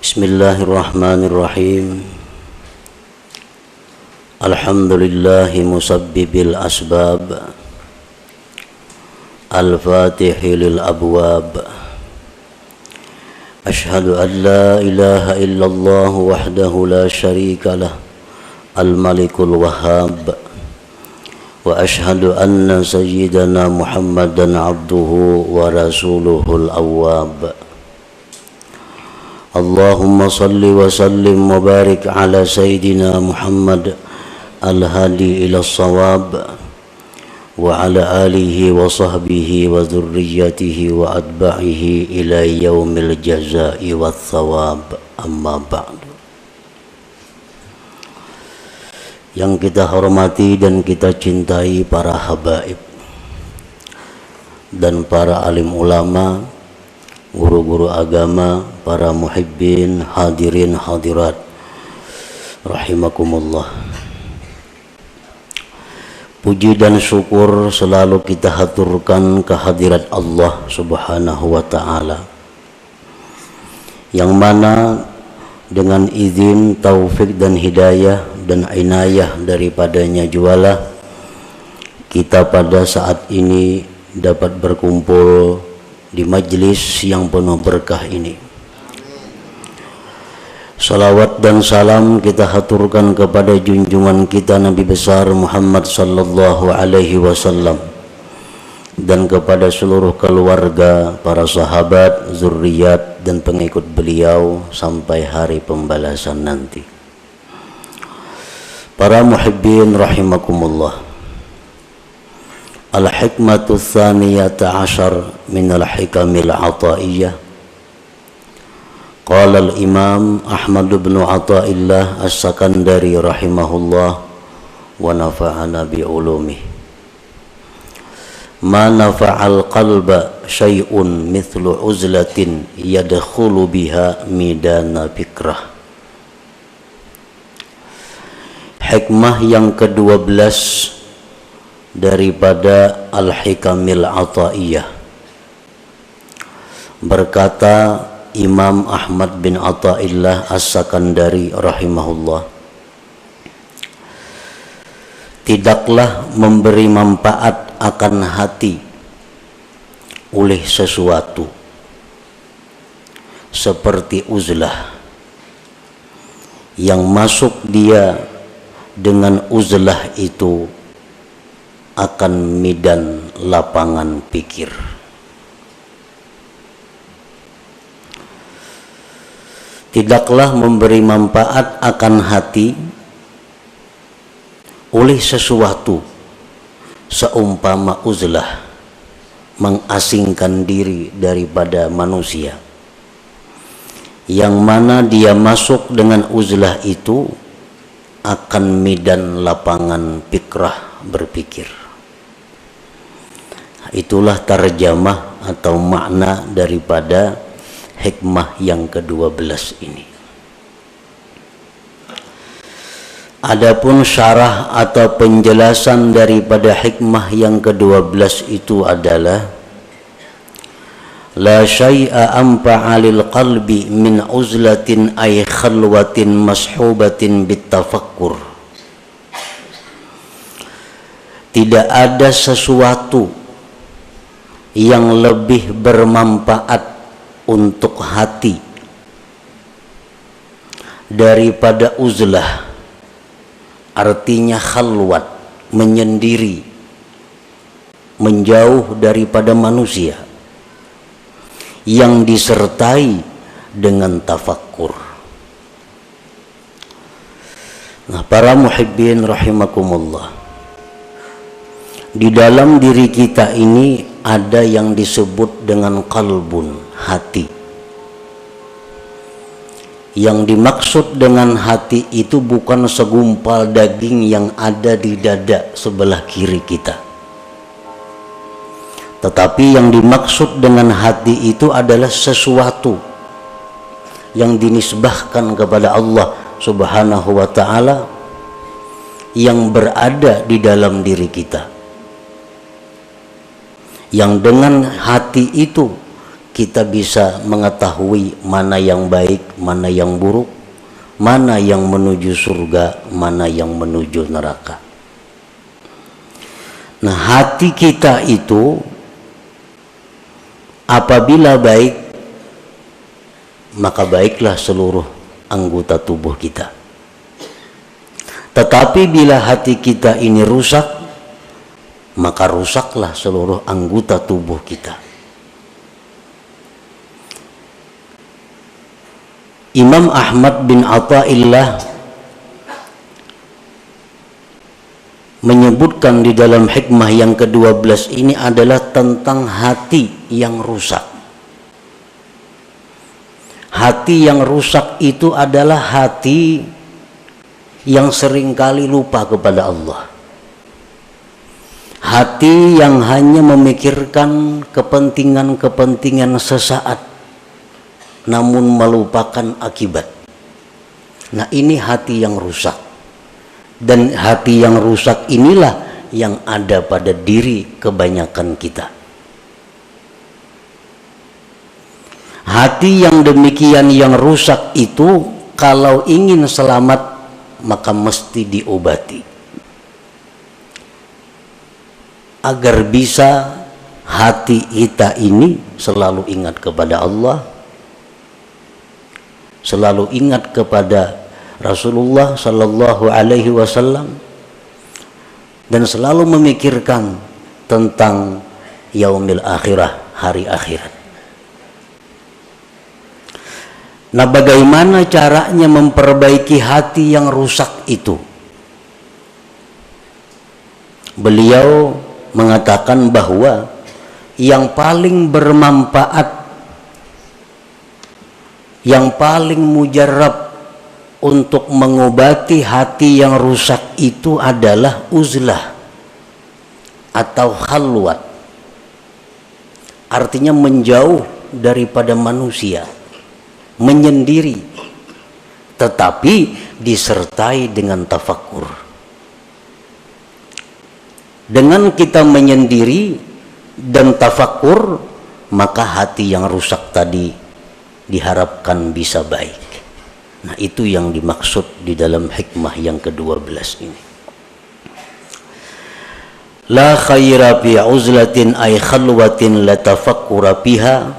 Bismillahirrahmanirrahim. Alhamdulillahi musabbibil asbab, al-fatihi lil abwab. Ashhadu an la ilaha illallah wahdahu la syarika lah, al-malikul wahhab. Wa ashhadu anna sayyidana Muhammadan abduhu wa rasuluhul awwab. Allahumma salli wa sallim wa barik ala sayyidina Muhammad al-hadi ila as-sawab wa ala alihi wa sahbihi wa dhurriyyatihi wa atba'ihi ila yaumil jazaa'i wa thawab. Amma ba'du. Yang kita hormati dan kita cintai para habaib dan para alim ulama, guru-guru agama, para muhibbin, hadirin hadirat rahimakumullah. Puji dan syukur selalu kita haturkan kehadirat Allah Subhanahu wa ta'ala, yang mana dengan izin, taufik dan hidayah dan inayah daripadanya jualah kita pada saat ini dapat berkumpul di majlis yang penuh berkah ini. Salawat dan salam kita haturkan kepada junjungan kita Nabi besar Muhammad sallallahu alaihi wasallam dan kepada seluruh keluarga, para sahabat, zuriat dan pengikut beliau sampai hari pembalasan nanti. Para muhibbin rahimakumullah. Al-hikmatu tsaniyata ashar min al-hikamil ataiyah. Qala al-imam Ahmad bin Athaillah as-Sakandari rahimahullah wa nafa'ana bi ulumih. Ma nafa'al qalba syai'un mithlu uzlatin yadkhulu biha midana fikrah. Hikmah yang ke-12 daripada Al-Hikamil Athaiyah. Berkata Imam Ahmad bin Athaillah As-Sakandari rahimahullah, tidaklah memberi manfaat akan hati oleh sesuatu seperti uzlah yang masuk dia dengan uzlah itu akan midan lapangan pikir. Tidaklah memberi manfaat akan hati oleh sesuatu seumpama uzlah mengasingkan diri daripada manusia, yang mana dia masuk dengan uzlah itu akan midan lapangan fikrah, berpikir. Itulah tarjamah atau makna daripada hikmah yang ke-12 ini. Adapun syarah atau penjelasan daripada hikmah yang ke-12 itu adalah la syai'a anfa'a lil qalbi min uzlatin ay khalwatin mashubatin bitafakkur. Tidak ada sesuatu yang lebih bermanfaat untuk hati daripada uzlah, artinya khalwat, menyendiri, menjauh daripada manusia, yang disertai dengan tafakkur. Nah, para muhibbin rahimakumullah, di dalam diri kita ini ada yang disebut dengan qalbun, hati. Yang dimaksud dengan hati itu bukan segumpal daging yang ada di dada sebelah kiri kita, tetapi yang dimaksud dengan hati itu adalah sesuatu yang dinisbahkan kepada Allah Subhanahu wa ta'ala, yang berada di dalam diri kita, yang dengan hati itu kita bisa mengetahui mana yang baik, mana yang buruk, mana yang menuju surga, mana yang menuju neraka. Nah, hati kita itu apabila baik, maka baiklah seluruh anggota tubuh kita. Tetapi bila hati kita ini rusak, maka rusaklah seluruh anggota tubuh kita. Imam Ahmad bin Athaillah menyebutkan di dalam hikmah yang ke-12 ini adalah tentang hati yang rusak. Hati yang rusak itu adalah hati yang seringkali lupa kepada Allah. Hati yang hanya memikirkan kepentingan-kepentingan sesaat, namun melupakan akibat. Nah, ini hati yang rusak. Dan hati yang rusak inilah yang ada pada diri kebanyakan kita. Hati yang demikian yang rusak itu kalau ingin selamat maka mesti diobati. Agar bisa hati kita ini selalu ingat kepada Allah, selalu ingat kepada Rasulullah sallallahu alaihi wasallam, dan selalu memikirkan tentang yaumil akhirah, hari akhirat. Nah, bagaimana caranya memperbaiki hati yang rusak itu? Beliau mengatakan bahwa yang paling bermanfaat, yang paling mujarab untuk mengobati hati yang rusak itu adalah uzlah atau khalwat. Artinya menjauh daripada manusia, menyendiri, tetapi disertai dengan tafakkur. Dengan kita menyendiri dan tafakkur, maka hati yang rusak tadi diharapkan bisa baik. Nah, itu yang dimaksud di dalam hikmah yang ke-12 ini. La khaira fi uzlatin ay khalwatin la tafakkura fiha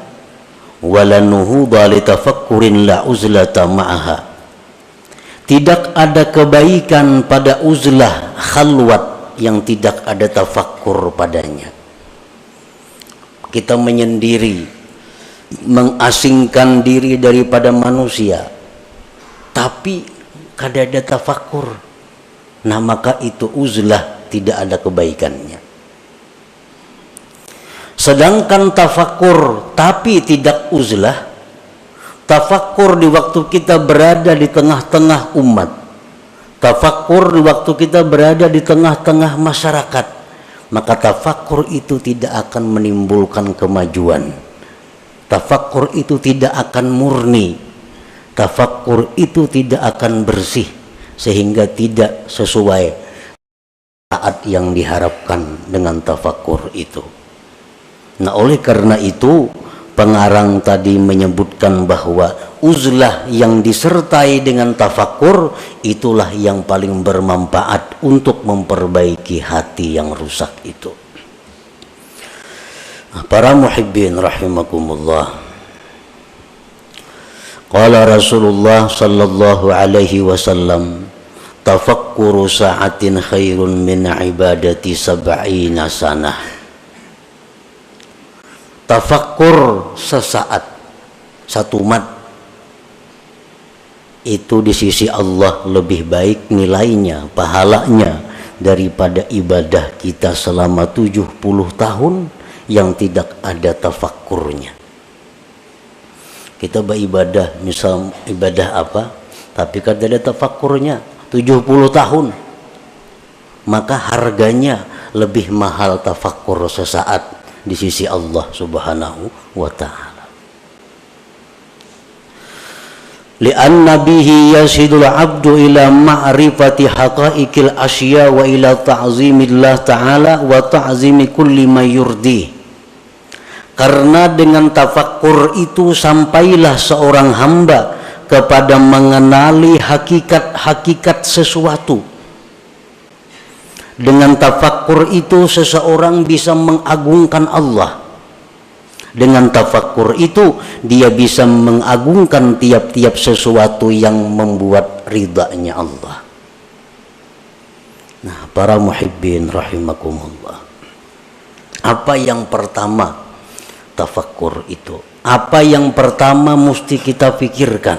wa la nuhuda li tafakkurin la uzlata ma'aha. Tidak ada kebaikan pada uzlah khalwat yang tidak ada tafakkur padanya. Kita menyendiri, mengasingkan diri daripada manusia, tapi kada ada tafakkur. Nah, maka itu uzlah, tidak ada kebaikannya. Sedangkan tafakkur tapi tidak uzlah, tafakkur di waktu kita berada di tengah-tengah umat, tafakkur di waktu kita berada di tengah-tengah masyarakat, maka tafakkur itu tidak akan menimbulkan kemajuan. Tafakkur itu tidak akan murni. Tafakkur itu tidak akan bersih, sehingga tidak sesuai saat yang diharapkan dengan tafakkur itu. Nah, oleh karena itu pengarang tadi menyebutkan bahwa uzlah yang disertai dengan tafakkur itulah yang paling bermanfaat untuk memperbaiki hati yang rusak itu. Nah, para muhibbin rahimakumullah, qala Rasulullah sallallahu alaihi wasallam, tafakkuru sa'atin khairun min ibadati sab'ina sanah. Tafakkur sesaat, satu mat, itu di sisi Allah lebih baik nilainya, pahalanya daripada ibadah kita selama 70 tahun yang tidak ada tafakkurnya. Kita beribadah, misal ibadah apa, tapi kada ada tafakkurnya 70 tahun, maka harganya lebih mahal tafakkur sesaat di sisi Allah subhanahu wa ta'ala. Lianna bihi yasidul abdu ila ma'rifati haqaiqil asya wa ila ta'zimillah ta'ala wa ta'zimi kulli ma yurdi. Karena dengan tafakkur itu sampailah seorang hamba kepada mengenali hakikat-hakikat sesuatu. Dengan tafakkur itu seseorang bisa mengagungkan Allah. Dengan tafakkur itu dia bisa mengagungkan tiap-tiap sesuatu yang membuat ridhanya Allah. Nah, para muhibbin rahimakumullah. Apa yang pertama tafakkur itu? Apa yang pertama mesti kita pikirkan?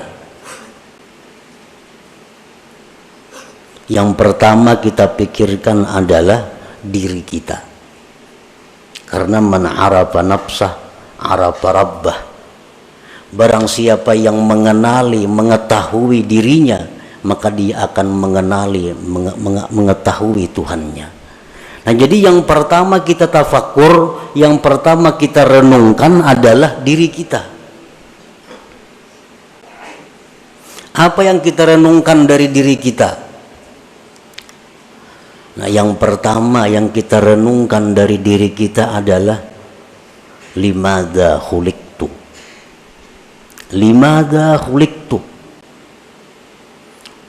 Yang pertama kita pikirkan adalah diri kita. Karena man arafa nafsah arafa rabbah. Barang siapa yang mengenali, mengetahui dirinya, maka dia akan mengetahui Tuhannya. Nah, jadi yang pertama kita tafakkur, yang pertama kita renungkan adalah diri kita. Apa yang kita renungkan dari diri kita? Nah, yang pertama yang kita renungkan dari diri kita adalah limadza khuliqtu. Limadza khuliqtu.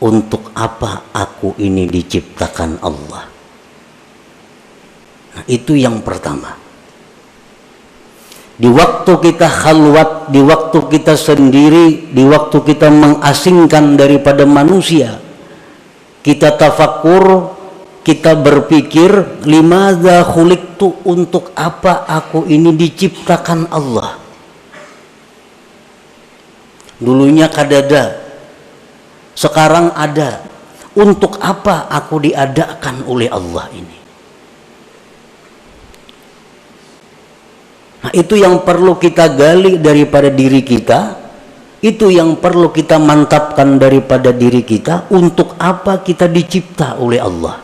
Untuk apa aku ini diciptakan Allah? Nah, itu yang pertama. Di waktu kita khalwat, di waktu kita sendiri, di waktu kita mengasingkan daripada manusia, kita tafakkur, kita berpikir, limadza khuliqtu, untuk apa aku ini diciptakan Allah? Dulunya kadada, sekarang ada. Untuk apa aku diadakan oleh Allah ini? Nah, itu yang perlu kita gali daripada diri kita. Itu yang perlu kita mantapkan daripada diri kita. Untuk apa kita dicipta oleh Allah?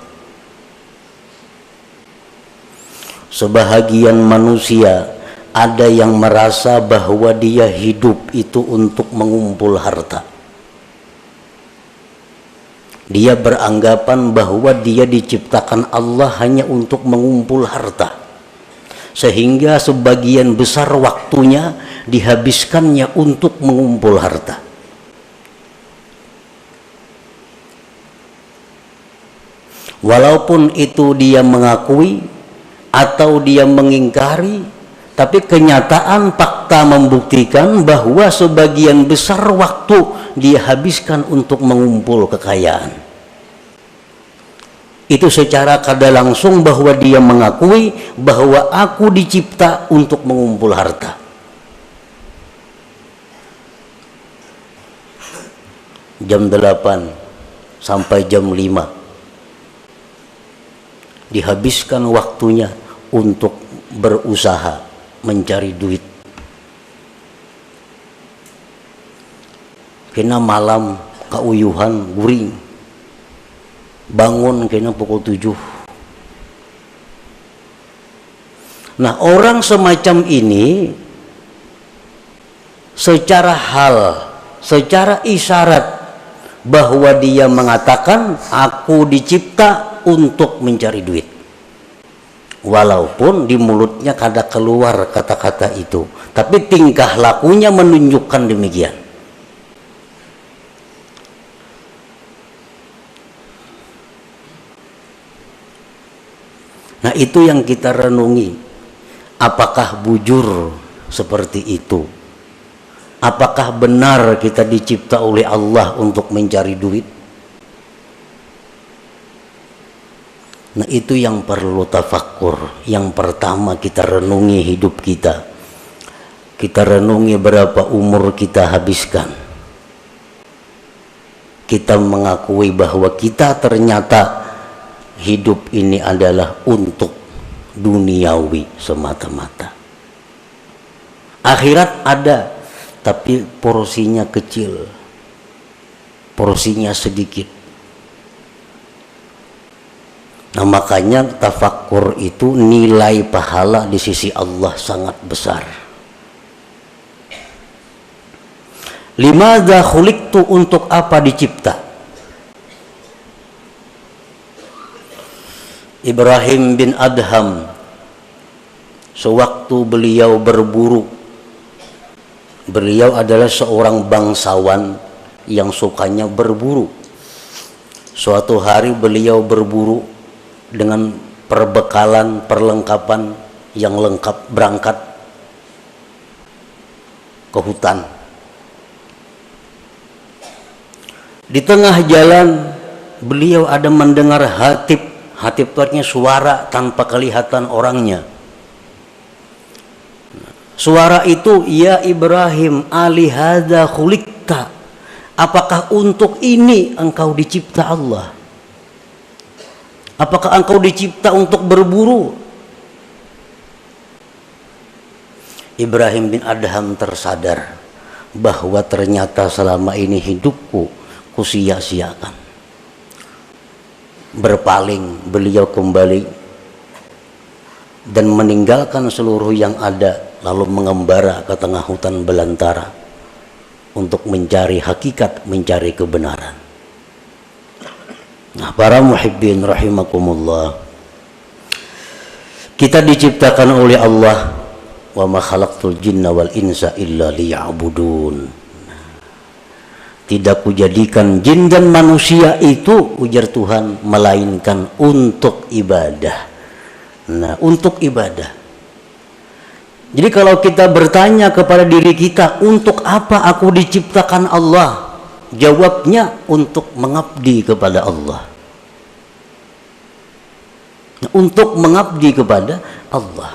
Sebahagian manusia ada yang merasa bahwa dia hidup itu untuk mengumpul harta. Dia beranggapan bahwa dia diciptakan Allah hanya untuk mengumpul harta. Sehingga sebagian besar waktunya dihabiskannya untuk mengumpul harta. Walaupun itu dia mengakui atau dia mengingkari, tapi kenyataan fakta membuktikan bahwa sebagian besar waktu dia habiskan untuk mengumpul kekayaan. Itu secara kada langsung bahwa dia mengakui bahwa aku dicipta untuk mengumpul harta. Jam 8 sampai jam 5 dihabiskan waktunya untuk berusaha mencari duit. Kena malam kauyuhan guring, bangun kena pukul 7. Nah, orang semacam ini secara hal, secara isyarat bahwa dia mengatakan aku dicipta untuk mencari duit. Walaupun di mulutnya kada keluar kata-kata itu, tapi tingkah lakunya menunjukkan demikian. Nah, itu yang kita renungi. Apakah bujur seperti itu? Apakah benar kita dicipta oleh Allah untuk mencari duit? Nah, itu yang perlu tafakkur. Yang pertama kita renungi hidup kita. Kita renungi berapa umur kita habiskan. Kita mengakui bahwa kita ternyata hidup ini adalah untuk duniawi semata-mata. Akhirat ada, tapi porsinya kecil, porsinya sedikit. Nah, makanya tafakkur itu nilai pahala di sisi Allah sangat besar. Limadza khuliqtu, untuk apa dicipta? Ibrahim bin Adham sewaktu beliau berburu. Beliau adalah seorang bangsawan yang sukanya berburu. Suatu hari beliau berburu dengan perbekalan, perlengkapan yang lengkap, berangkat ke hutan. Di tengah jalan beliau ada mendengar hatib. Hatib itu artinya suara tanpa kelihatan orangnya. Suara itu, ya Ibrahim, alihada khuliqta, apakah untuk ini engkau dicipta Allah? Apakah engkau dicipta untuk berburu? Ibrahim bin Adham tersadar bahwa ternyata selama ini hidupku kusia-siakan. Berpaling beliau kembali dan meninggalkan seluruh yang ada, lalu mengembara ke tengah hutan belantara untuk mencari hakikat, mencari kebenaran. Nah, para muhibbin rahimakumullah, kita diciptakan oleh Allah, wa ma khalaqtul jinna wal insa illa liya'budun. Tidak kujadikan jin dan manusia itu, ujar Tuhan, melainkan untuk ibadah. Nah, untuk ibadah. Jadi kalau kita bertanya kepada diri kita, untuk apa aku diciptakan Allah? Jawabnya, untuk mengabdi kepada Allah. Untuk mengabdi kepada Allah.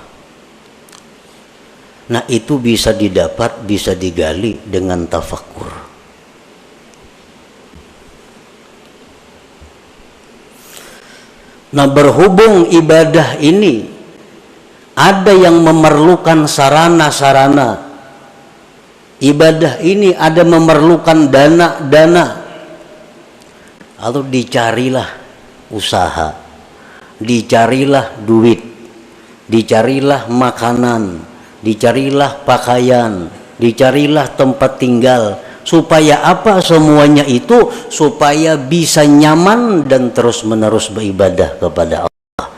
Nah, itu bisa didapat, bisa digali dengan tafakkur. Nah, berhubung ibadah ini ada yang memerlukan sarana-sarana, ibadah ini ada memerlukan dana-dana, lalu dicarilah usaha, dicarilah duit, dicarilah makanan, dicarilah pakaian, dicarilah tempat tinggal. Supaya apa semuanya itu? Supaya bisa nyaman dan terus-menerus beribadah kepada Allah.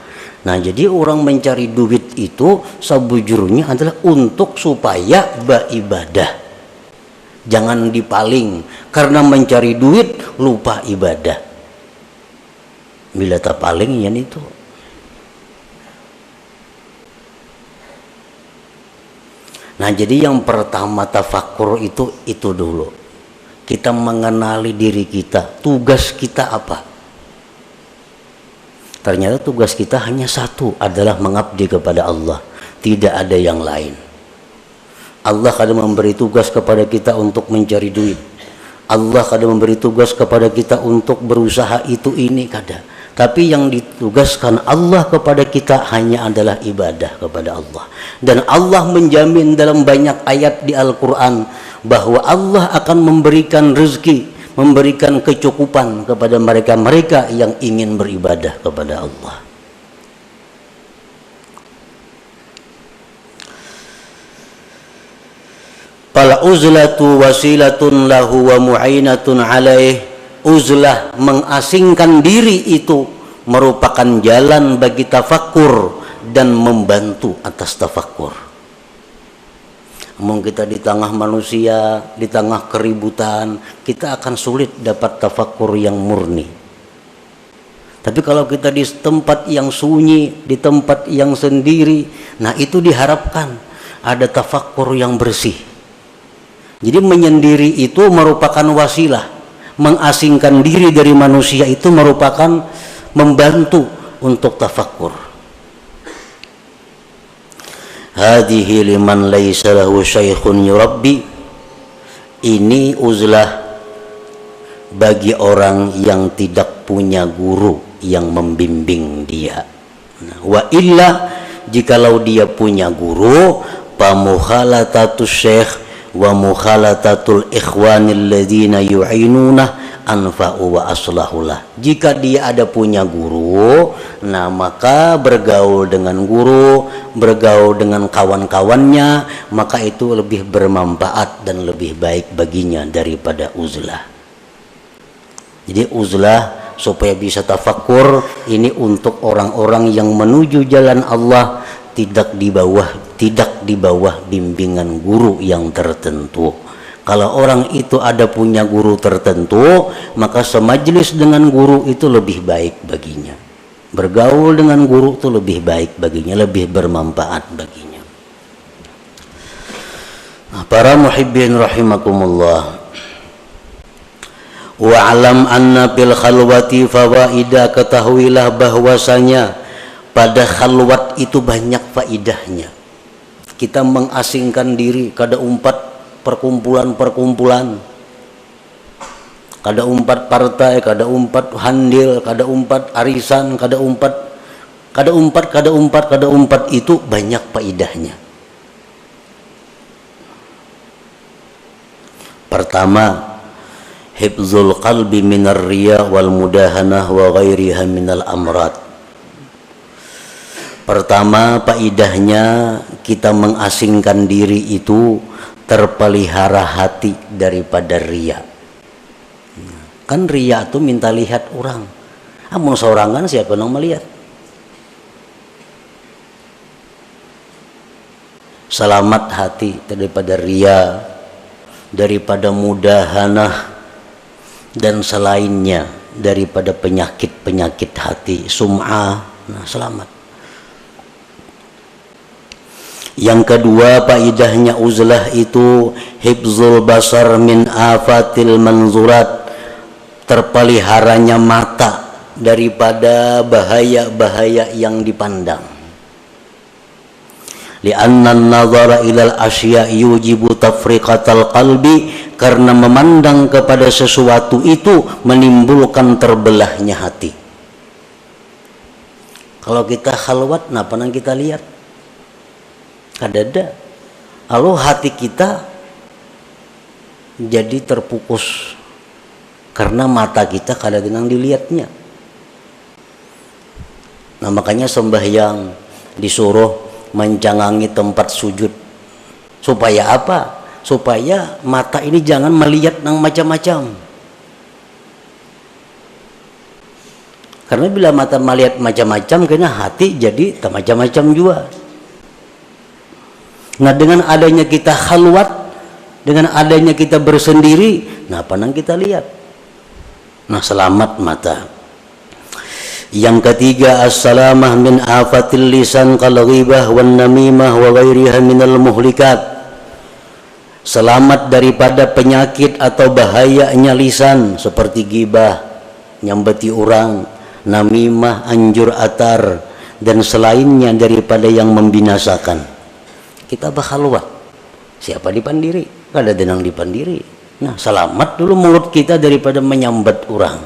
Nah, jadi orang mencari duit itu sebujurnya adalah untuk supaya beribadah. Jangan dipaling karena mencari duit lupa ibadah. Bila tak paling ya itu. Nah, jadi yang pertama tafakkur itu dulu. Kita mengenali diri kita, tugas kita apa? Ternyata tugas kita hanya satu, adalah mengabdi kepada Allah. Tidak ada yang lain. Allah kadang memberi tugas kepada kita untuk mencari duit. Allah kadang memberi tugas kepada kita untuk berusaha itu ini kadang. Tapi yang ditugaskan Allah kepada kita hanya adalah ibadah kepada Allah. Dan Allah menjamin dalam banyak ayat di Al-Quran bahwa Allah akan memberikan rezeki, memberikan kecukupan kepada mereka-mereka yang ingin beribadah kepada Allah. Fal uzlatu wasilatun lahu wa mu'inatun alaih. Uzlah, mengasingkan diri, itu merupakan jalan bagi tafakkur dan membantu atas tafakkur. Namun kita di tengah manusia, di tengah keributan, kita akan sulit dapat tafakkur yang murni. Tapi kalau kita di tempat yang sunyi, di tempat yang sendiri, nah itu diharapkan ada tafakkur yang bersih. Jadi menyendiri itu merupakan wasilah. Mengasingkan diri dari manusia itu merupakan membantu untuk tafakkur. Hadhihi liman laisa lahu syaikhun yurabbi. Ini uzlah bagi orang yang tidak punya guru yang membimbing dia. Wa illa, jikalau dia punya guru, fa mukhalatatus syekh wa mukhalatatul ikhwanil ladzina yu'inuna anfa'u wa aslahulah. Jika dia ada punya guru, nah maka bergaul dengan guru, bergaul dengan kawan-kawannya, maka itu lebih bermanfaat dan lebih baik baginya daripada uzlah. Jadi uzlah supaya bisa tafakkur ini untuk orang-orang yang menuju jalan Allah tidak di bawah bimbingan guru yang tertentu. Kalau orang itu ada punya guru tertentu, maka semajlis dengan guru itu lebih baik baginya. Bergaul dengan guru itu lebih baik baginya, lebih bermanfaat baginya. Nah, para muhibbin rahimakumullah. Wa'alam anna fil khalwati fawaida, ketahuilah bahwasanya pada khalwat itu banyak faidahnya. Kita mengasingkan diri, kada umpat perkumpulan-perkumpulan, kada umpat partai, kada umpat handil, kada umpat arisan, kada umpat itu banyak faidahnya. Pertama, hifzul qalbi minar riya wal mudahanah wa ghairiha minal amrad. Pertama, faidahnya kita mengasingkan diri itu terpelihara hati daripada riya. Kan riya itu minta lihat orang. Amun sorangan siapa yang melihat? Selamat hati daripada riya, daripada mudahanah dan selainnya daripada penyakit-penyakit hati, sum'ah. Nah, selamat. Yang kedua, faidahnya uzlah itu hifzul basar min afatil manzurat, terpeliharanya mata daripada bahaya-bahaya yang dipandang. Li'anna an-nazara ilal asya' yujibu tafriqatal qalbi, karena memandang kepada sesuatu itu menimbulkan terbelahnya hati. Kalau kita khalwat, napa nang kita lihat? Kadada. Lalu hati kita jadi terpukus karena mata kita kadang-kadang dilihatnya. Nah, makanya sembahyang disuruh menjangangi tempat sujud. Supaya apa? Supaya mata ini jangan melihat yang macam-macam. Karena bila mata melihat macam-macam, kena hati jadi macam-macam juga. Nah, dengan adanya kita khalwat, dengan adanya kita bersendiri, nah apa yang kita lihat? Nah, selamat mata. Yang ketiga, as-salamah min afatil lisan kal ghibah wan namimah wa ghairiha minal muhlikat. Selamat daripada penyakit atau bahayanya lisan seperti ghibah, nyambeti orang, namimah, anjur atar, dan selainnya daripada yang membinasakan. Kita bakhalwat, siapa dipandiri? Kada denang dipandiri. Nah, selamat dulu mulut kita daripada menyambat orang,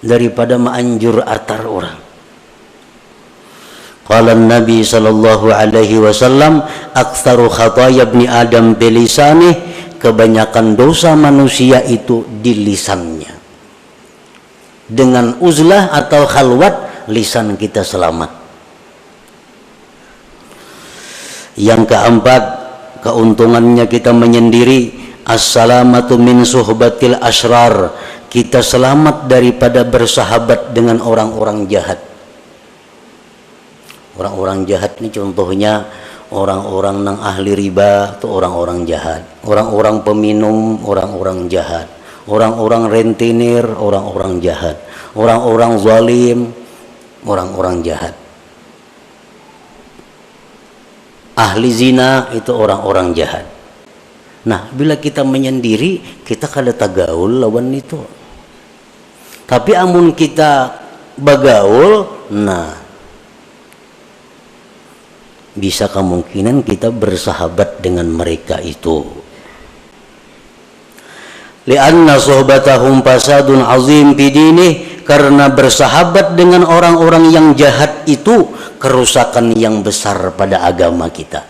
daripada menganjur atar orang. Qala Nabi sallallahu alaihi wasallam, aktsaru khataya ibni Adam bilisanih, kebanyakan dosa manusia itu di lisannya. Dengan uzlah atau khalwat, lisan kita selamat. Yang keempat, keuntungannya kita menyendiri, as-salamatu min suhbatil asrar, kita selamat daripada bersahabat dengan orang-orang jahat. Orang-orang jahat ini contohnya orang-orang nang ahli riba itu orang-orang jahat, orang-orang peminum orang-orang jahat, orang-orang rentenir orang-orang jahat, orang-orang zalim orang-orang jahat. Ahli zina itu orang-orang jahat. Nah, bila kita menyendiri, kita kada tagaul lawan itu. Tapi amun kita bagaul, nah bisa kemungkinan kita bersahabat dengan mereka itu. Li'anna suhbatahum fasadun azim bidinih, karena bersahabat dengan orang-orang yang jahat itu kerusakan yang besar pada agama kita.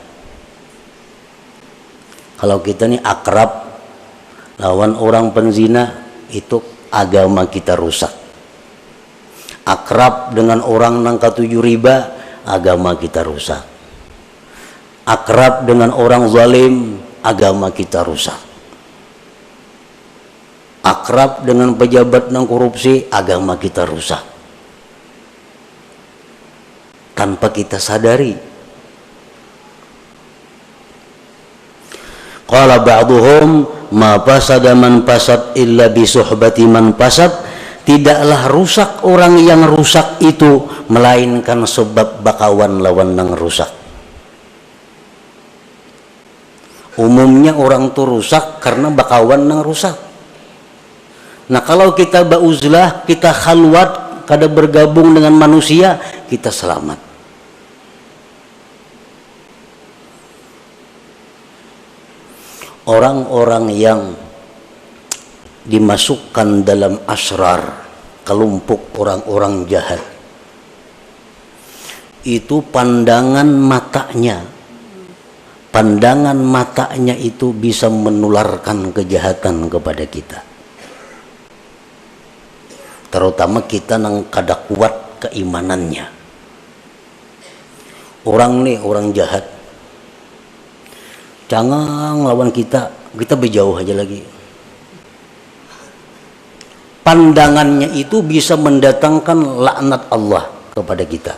Kalau kita nih akrab lawan orang penzina, itu agama kita rusak. Akrab dengan orang nang katuju riba, agama kita rusak. Akrab dengan orang zalim, agama kita rusak. Akrab dengan pejabat nang korupsi, agama kita rusak. Tanpa kita sadari, Qala ba'duhum ma fasada man fasad illa bi suhbati man fasad. Tidaklah rusak orang yang rusak itu melainkan sebab bakawan lawan nang rusak. Umumnya orang tuh rusak karena bakawan nang rusak. Nah kalau kita ba'uzlah, kita khalwat, kada bergabung dengan manusia, kita selamat. Orang-orang yang dimasukkan dalam asrar, kelompok orang-orang jahat, itu pandangan matanya itu bisa menularkan kejahatan kepada kita, terutama kita nang kada kuat keimanannya. Orang jahat jangan lawan kita berjauh aja lagi. Pandangannya itu bisa mendatangkan laknat Allah kepada kita.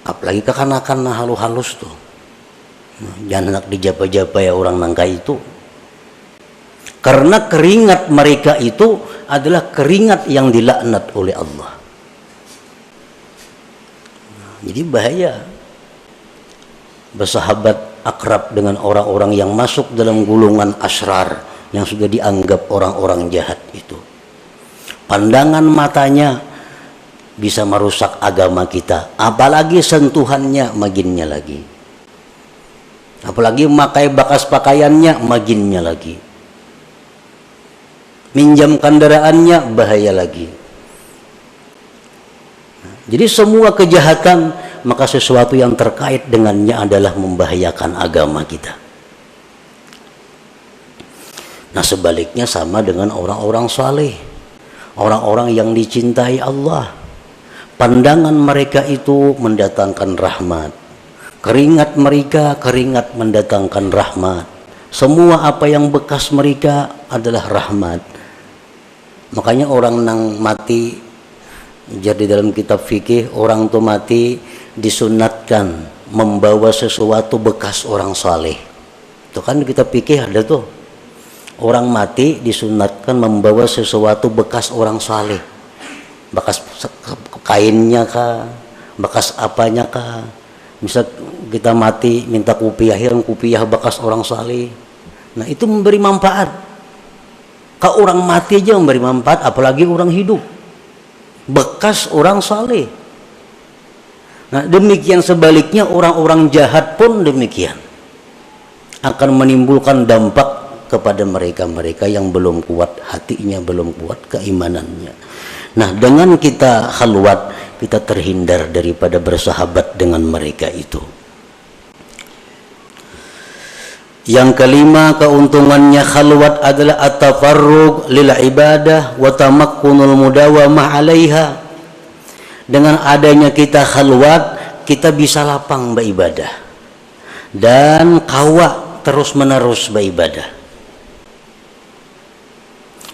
Apalagi kekanakan halus-halus tuh. Jangan nak dijapa-japa ya orang nangka itu. Karena keringat mereka itu adalah keringat yang dilaknat oleh Allah. Jadi bahaya bersahabat akrab dengan orang-orang yang masuk dalam golongan asrar, yang sudah dianggap orang-orang jahat itu. Pandangan matanya bisa merusak agama kita, apalagi sentuhannya maginnya lagi, apalagi memakai bekas pakaiannya maginnya lagi, minjam kendaraannya bahaya lagi. Jadi semua kejahatan, maka sesuatu yang terkait dengannya adalah membahayakan agama kita. Nah sebaliknya sama dengan orang-orang saleh, orang-orang yang dicintai Allah. Pandangan mereka itu mendatangkan rahmat. Keringat mereka, keringat mendatangkan rahmat. Semua apa yang bekas mereka adalah rahmat. Makanya orang nang mati, jadi dalam kitab fikih, orang tuh mati disunatkan membawa sesuatu bekas orang saleh. Itu kan kitab fikih ada tuh. Orang mati disunatkan membawa sesuatu bekas orang saleh. Bekas kainnya kah, bekas apanya kah. Misal kita mati minta kupiah, kupiah bekas orang saleh. Nah itu memberi manfaat. Kalau orang mati aja memberi manfaat, apalagi orang hidup. Bekas orang saleh. Nah demikian sebaliknya orang-orang jahat pun demikian, akan menimbulkan dampak kepada mereka-mereka yang belum kuat hatinya, belum kuat keimanannya. Nah dengan kita khalwat, kita terhindar daripada bersahabat dengan mereka itu. Yang kelima, keuntungannya khalwat adalah at-tafarrug lil ibadah wa tamakkunul mudawamah 'alaiha. Dengan adanya kita khalwat, kita bisa lapang beribadah dan kawa terus-menerus beribadah.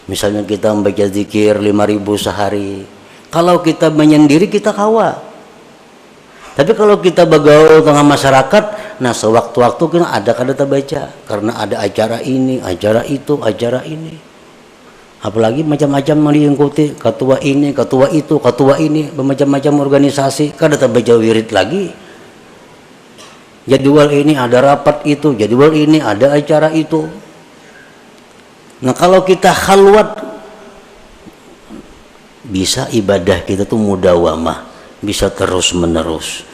Misalnya kita membaca zikir 5.000 sehari. Kalau kita menyendiri kita kawa. Tapi kalau kita bergaul tengah masyarakat, nah sewaktu-waktu kita ada kada terbaca karena ada acara ini, acara itu, acara ini. Apalagi macam-macam yang diikuti, ketua ini, ketua itu, ketua ini, bermacam-macam organisasi, kada terbaca wirid lagi. Jadwal ini ada rapat itu, jadwal ini ada acara itu. Nah kalau kita khalwat, bisa ibadah kita tuh mudawamah, bisa terus-menerus.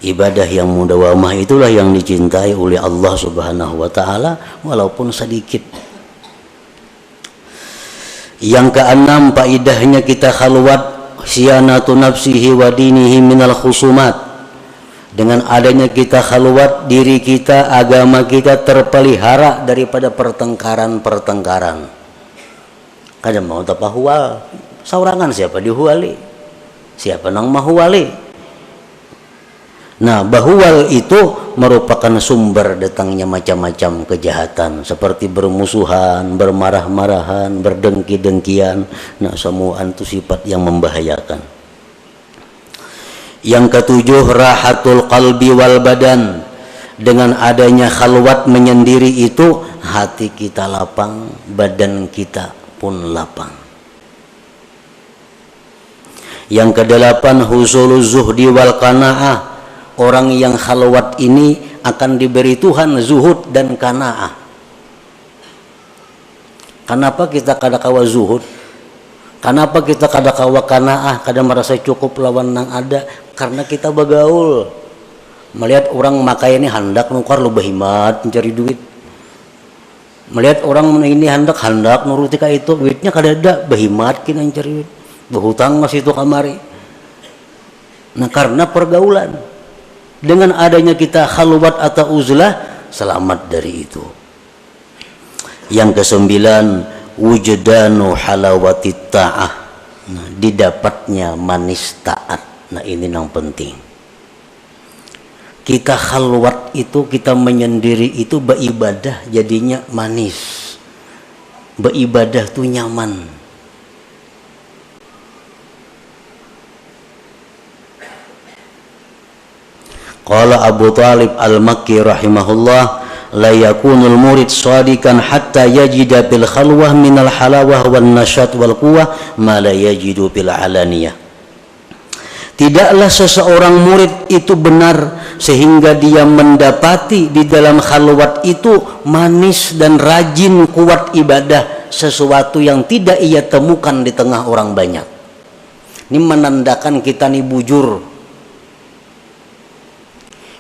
Ibadah yang mudawamah itulah yang dicintai oleh Allah Subhanahu wa taala walaupun sedikit. Yang keenam, faedahnya kita khalwat siyanatu nafsihi wa dinihi minal khusumat. Dengan adanya kita khalwat, diri kita, agama kita terpelihara daripada pertengkaran-pertengkaran. Kada mau tapahual, saurangan siapa dihuali, siapa nang mahuali. Nah, bahuwal itu merupakan sumber datangnya macam-macam kejahatan seperti bermusuhan, bermarah-marahan, berdengki-dengkian. Nah, semua itu sifat yang membahayakan. Yang ketujuh, rahatul qalbi wal badan. dengan adanya khalwat menyendiri itu hati kita lapang, badan kita pun lapang. Yang kedelapan, husuluz zuhdi wal qanaah. Orang yang khalwat ini akan diberi Tuhan zuhud dan qanaah. Kenapa kita kadakawa zuhud? Kenapa kita kadakawa qanaah? Kada merasa cukup lawan nang ada? Karena kita bagaul. Melihat orang makai ini hendak nukar lu bahimat mencari duit. Melihat orang ini hendak nuruti ka itu, duitnya kada ada, bahimat kina mencari duit. Berhutang masih itu kamari. Nah, karena pergaulan. Dengan adanya kita khalwat atau uzlah, selamat dari itu. Yang kesembilan, wujdanu halawati ta'ah. Nah, didapatnya manis taat. Nah, ini yang penting. Kita khalwat itu, kita menyendiri itu beribadah jadinya manis. Beribadah tuh nyaman. Qala Abu Talib al-Makki rahimahullah, la yakunul murid shadikan hatta yajida bil khalwah minal halawah wan nasyat wal quwwah ma la yajidu bil alaniyah. Tidaklah seseorang murid itu benar sehingga dia mendapati di dalam khalwat itu manis dan rajin kuat ibadah, sesuatu yang tidak ia temukan di tengah orang banyak. Ini menandakan kita nih bujur.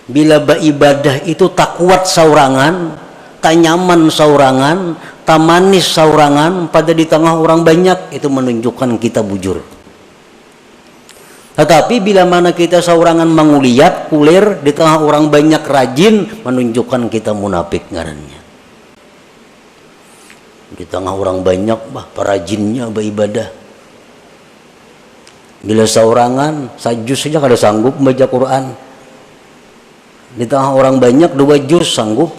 Bila beribadah itu tak kuat saurangan, tak nyaman saurangan, tak manis saurangan pada di tengah orang banyak, itu menunjukkan kita bujur. Tetapi bila mana kita saurangan menguliat, kulir di tengah orang banyak rajin, menunjukkan kita munafik ngarannya. Di tengah orang banyak perajinnya beribadah. Bila saurangan sajus saja kada sanggup membaca Quran. Di tengah orang banyak 2 juz sanggup.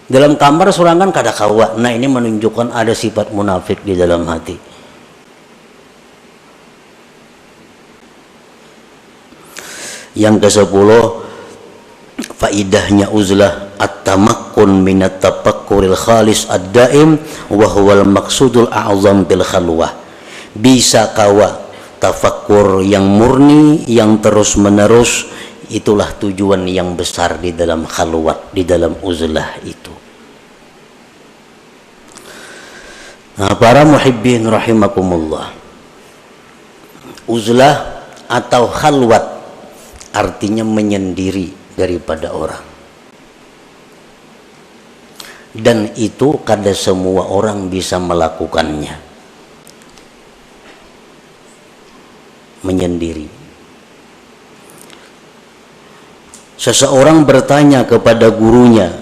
Dalam kamar surangan kada kawa. Nah, ini menunjukkan ada sifat munafik di dalam hati. Yang ke-10, faidahnya uzlah at-tamakkun minat tafakkuril khalis ad-daim wa huwal maqsudul a'zam bil khalwah. Bisa kawa tafakkur yang murni, yang terus-menerus, itulah tujuan yang besar di dalam khalwat, di dalam uzlah itu. Nah, para muhibbin rahimakumullah, uzlah atau khalwat artinya menyendiri daripada orang. Dan itu kada semua orang bisa melakukannya. Menyendiri. Seseorang bertanya kepada gurunya,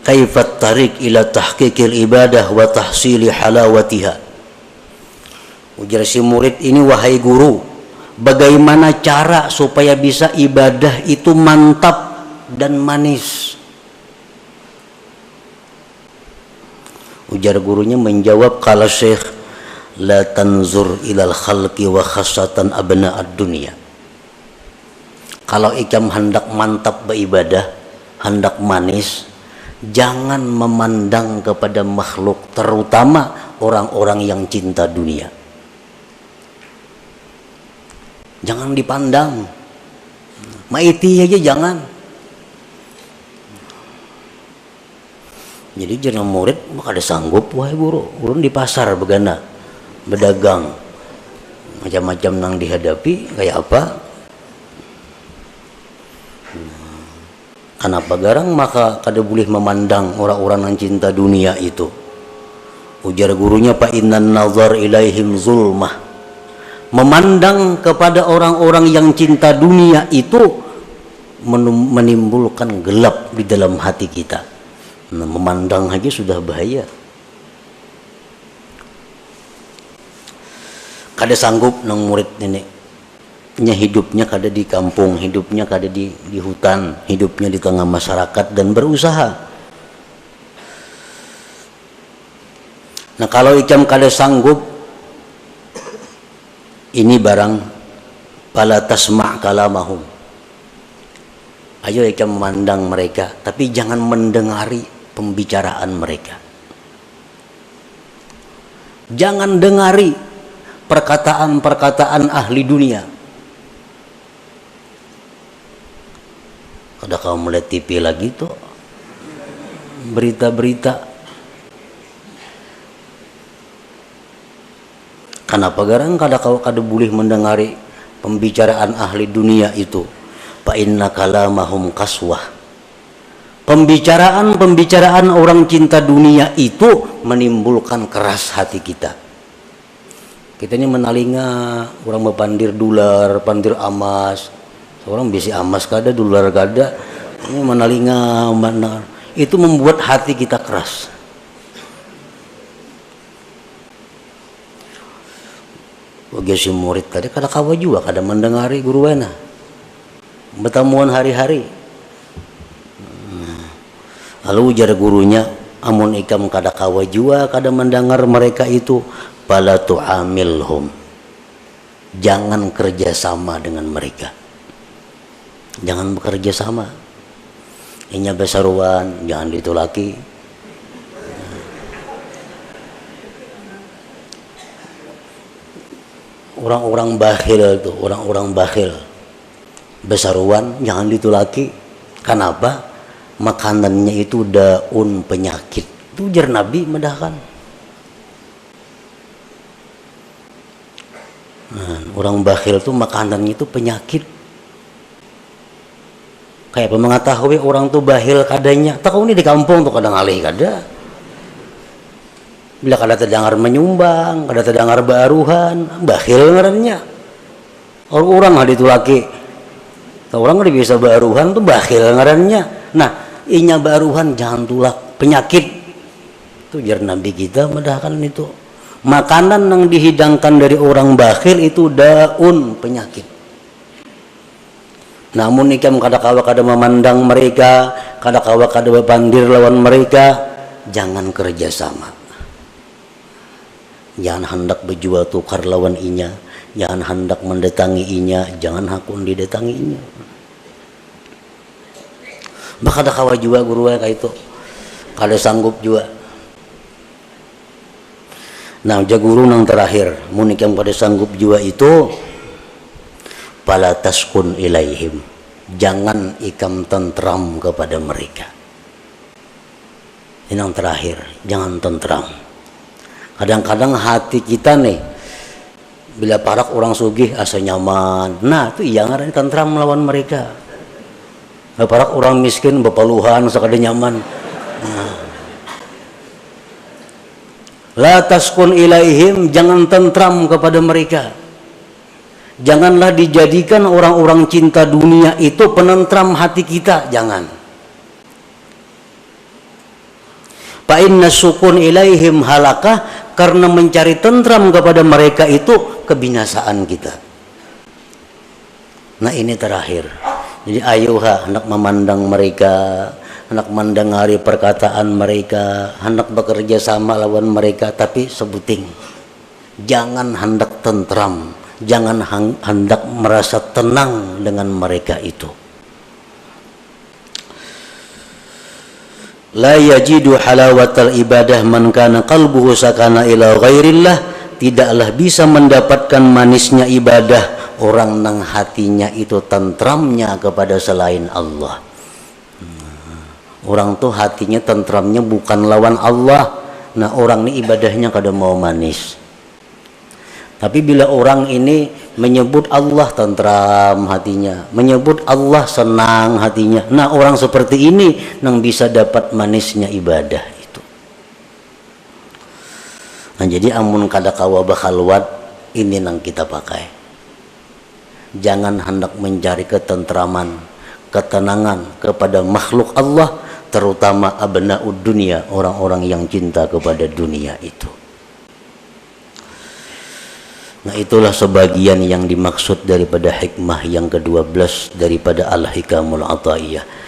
kaifat tarik ila tahqiqil ibadah wa tahsili halawatiha. Ujar si murid ini, wahai guru, bagaimana cara supaya bisa ibadah itu mantap dan manis? Ujar gurunya menjawab, qala syekh, la tanzur ilal khalqi wa khassatan abna'ad dunya. Kalau ikam hendak mantap beribadah, hendak manis, jangan memandang kepada makhluk, terutama orang-orang yang cinta dunia. Jangan dipandang. Maiti aja jangan. Jadi jangan murid, maka ada sanggup, wahai guru. Guru di pasar begana, berdagang, macam-macam nang dihadapi, kayak apa? Kenapa garang? Maka kada boleh memandang orang-orang yang cinta dunia itu. Ujar gurunya, fa innan nazar ilaihim zulmah. Memandang kepada orang-orang yang cinta dunia itu menimbulkan gelap di dalam hati kita. Nah, memandang aja sudah bahaya. Kada sanggup nang murid ini. Hidupnya kada di kampung, hidupnya kada di hutan, hidupnya di tengah masyarakat dan berusaha. Nah, kalau ikam kada sanggup, ini barang pala tasma' kalamahum. Ayo kita memandang mereka, tapi jangan mendengari pembicaraan mereka. Jangan dengari perkataan-perkataan ahli dunia. Kada kau melihat TV lagi tuh, berita-berita. Kenapa garang kada kau kada boleh mendengari pembicaraan ahli dunia itu? Fa inna kalamahum kaswah. Pembicaraan orang cinta dunia itu menimbulkan keras hati kita. Kita ini menalinga orang berpandir dolar, pandir emas. Orang bisa emas kada, dolar kada. Ini menalinga mana. Itu membuat hati kita keras. Bagi si murid tadi kada kawa juga kada mendengari guru wana. Bertemuan hari-hari. Lalu ujar gurunya, amun ikam kada kawa jua kada mendengar mereka itu, fala tu'amilhum. Jangan kerjasama dengan mereka. Jangan bekerja sama. Inya besaruan, jangan ditulaki. Orang-orang bakhil tuh, orang-orang bakhil. Besaruan, jangan ditulaki. Kenapa? Makanannya itu daun penyakit. Itu ujar Nabi medahkan. Orang bakhil tuh makanannya itu penyakit. Kayak mengetahui orang tuh bakhil kadanya. Tak kau ini di kampung tuh kadang alih kada. Bila kada terdengar menyumbang, kada terdengar baruhan, bakhil ngarannya. Orang hal itu laki. Orang kada bisa baruhan tuh bakhil ngarannya. Nah, inya baruhan jangan tulak penyakit. Itu jar Nabi kita medahkan itu. Makanan yang dihidangkan dari orang bakhil itu daun penyakit. Namun ikam kada kawa kada memandang mereka, kada kawa kada berpandir lawan mereka, jangan kerjasama. Jangan hendak berjual tukar lawan inya, jangan hendak mendatangi inya, jangan hakun didatangi inya. Bah kada kawa juga guru kayak itu, kada sanggup juga. Nah, jaguru nang terakhir, mun ikam kada sanggup juga itu, fala taskun ilaihim. Jangan ikam tentram kepada mereka. Ini yang terakhir, jangan tentram. Kadang-kadang hati kita nih, bila parak orang sugih asa nyaman. Nah, itu iya ngaran tentram melawan mereka. Bila parak orang miskin bepaluhan sakada nyaman. Nah. La taskun ilaihim, jangan tentram kepada mereka. Janganlah dijadikan orang-orang cinta dunia itu penentram hati kita, jangan. Fa inna sukun ilaihim halakah, karena mencari tentram kepada mereka itu kebinasaan kita. Nah, ini terakhir. Jadi ayuha hendak memandang mereka, hendak mendengari perkataan mereka, hendak bekerja sama lawan mereka, tapi sebuting. Jangan hendak tentram, jangan hendak merasa tenang dengan mereka itu. La yajidu halawatal ibadah man kana qalbuhu sakana ila ghairillah. Tidaklah bisa mendapatkan manisnya ibadah orang nang hatinya itu tentramnya kepada selain Allah. Orang tuh hatinya tentramnya bukan lawan Allah. Nah, orang ini ibadahnya kada mau manis. Tapi bila orang ini menyebut Allah tentram hatinya, menyebut Allah senang hatinya, nah orang seperti ini yang bisa dapat manisnya ibadah itu. Nah, jadi amun kada kawa bakhalwat, ini yang kita pakai. Jangan hendak mencari ketentraman, ketenangan kepada makhluk Allah, terutama abnaud dunia, orang-orang yang cinta kepada dunia itu. Nah, itulah sebagian yang dimaksud daripada hikmah yang ke-12 daripada Al-Hikamul Ata'iyah.